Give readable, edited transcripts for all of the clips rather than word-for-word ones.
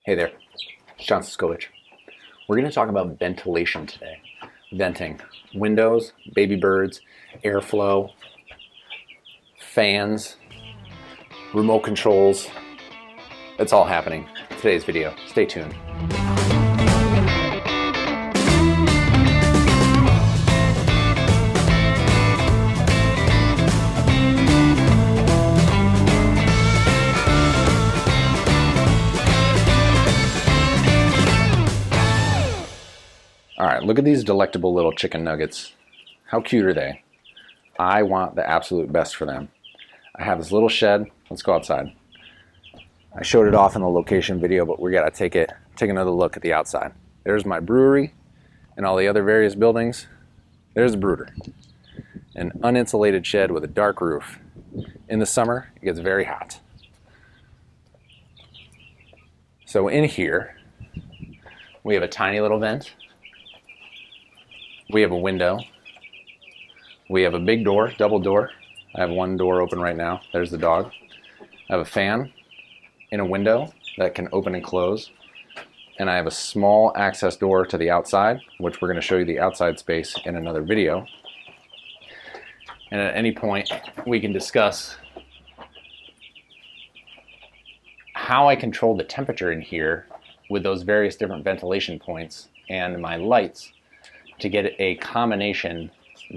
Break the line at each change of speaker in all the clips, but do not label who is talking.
Hey there, it's John Siskovich. We're going to talk about ventilation today. Venting. Windows, baby birds, airflow, fans, remote controls. It's all happening in today's video. Stay tuned. All right, look at these delectable little chicken nuggets. How cute are they? I want the absolute best for them. I have this little shed. Let's go outside. I showed it off in the location video, but we gotta take another look at the outside. There's my brewery and all the other various buildings. There's the Brooder. An uninsulated shed with a dark roof. In the summer, it gets very hot. So in here, we have a tiny little vent. We have a window. We have a big door, double door. I have one door open right now. There's the dog. I have a fan in a window that can open and close. And I have a small access door to the outside, which we're going to show you the outside space in another video. And at any point, we can discuss how I control the temperature in here with those various different ventilation points and my lights to get a combination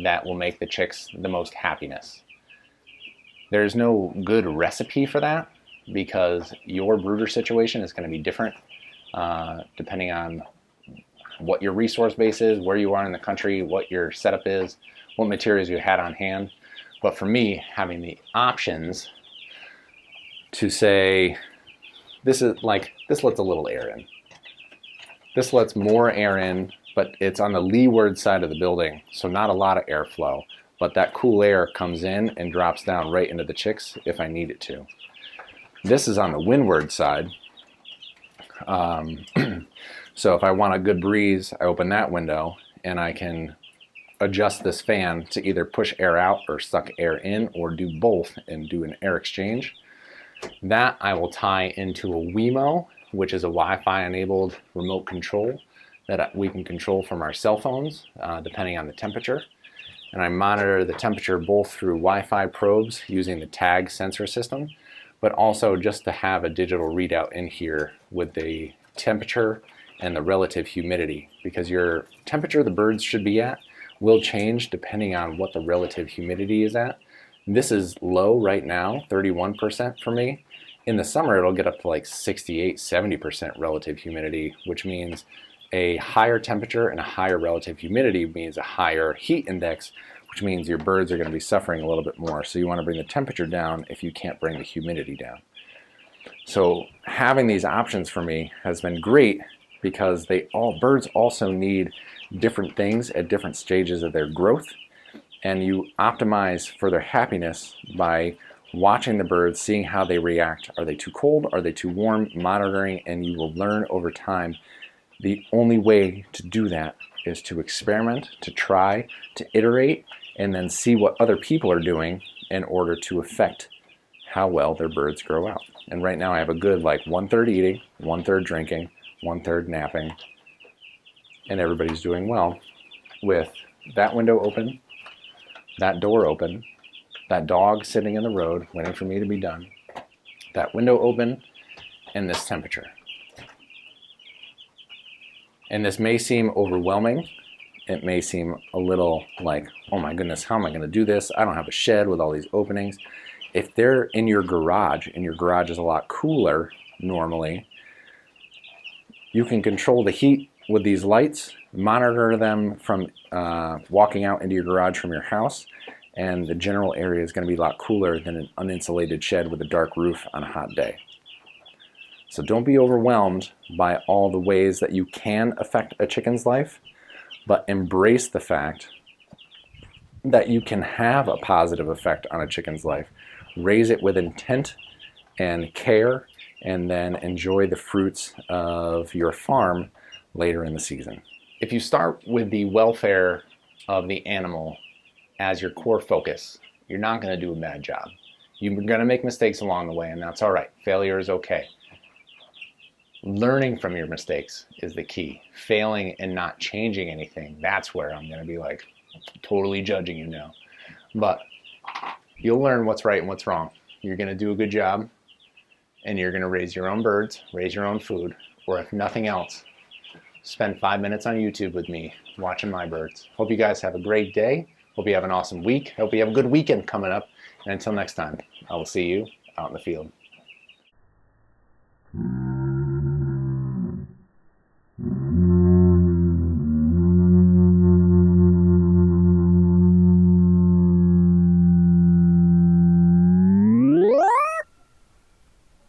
that will make the chicks the most happiness. There's no good recipe for that because your brooder situation is going to be different depending on what your resource base is, where you are in the country, what your setup is, what materials you had on hand. But for me, having the options to say, this lets a little air in. This lets more air in, but it's on the leeward side of the building, so not a lot of airflow, but that cool air comes in and drops down right into the chicks if I need it to. This is on the windward side, so if I want a good breeze, I open that window and I can adjust this fan to either push air out or suck air in, or do both and do an air exchange. That I will tie into a Wemo, which is a Wi-Fi enabled remote control that we can control from our cell phones depending on the temperature. And I monitor the temperature both through Wi-Fi probes using the tag sensor system, but also just to have a digital readout in here with the temperature and the relative humidity, because your temperature the birds should be at will change depending on what the relative humidity is at. This is low right now, 31% for me. In the summer, it'll get up to like 68, 70% relative humidity, which means a higher temperature and a higher relative humidity means a higher heat index, which means your birds are going to be suffering a little bit more. So you want to bring the temperature down if you can't bring the humidity down. So having these options for me has been great because birds also need different things at different stages of their growth, and you optimize for their happiness by watching the birds, seeing how they react. Are they too cold? Are they too warm? Monitoring, and you will learn over time. The only way to do that is to experiment, to try, to iterate, and then see what other people are doing in order to affect how well their birds grow out. And right now I have a good 1/3 eating, 1/3 drinking, 1/3 napping, and everybody's doing well with that window open, that door open, that dog sitting in the road waiting for me to be done, that window open, and this temperature. And this may seem overwhelming. It may seem a little like, oh my goodness, how am I going to do this? I don't have a shed with all these openings. If they're in your garage, and your garage is a lot cooler normally, you can control the heat with these lights, monitor them from walking out into your garage from your house, and the general area is going to be a lot cooler than an uninsulated shed with a dark roof on a hot day. So don't be overwhelmed by all the ways that you can affect a chicken's life, but embrace the fact that you can have a positive effect on a chicken's life. Raise it with intent and care, and then enjoy the fruits of your farm later in the season. If you start with the welfare of the animal as your core focus, you're not going to do a bad job. You're going to make mistakes along the way, and that's all right. Failure is okay. Learning from your mistakes is the key. Failing and not changing anything, that's where I'm going to be like totally judging you now. But you'll learn what's right and what's wrong. You're going to do a good job, and you're going to raise your own birds, raise your own food, or if nothing else, spend 5 minutes on YouTube with me watching my birds. Hope you guys have a great day. Hope you have an awesome week. Hope you have a good weekend coming up. And until next time, I will see you out in the field.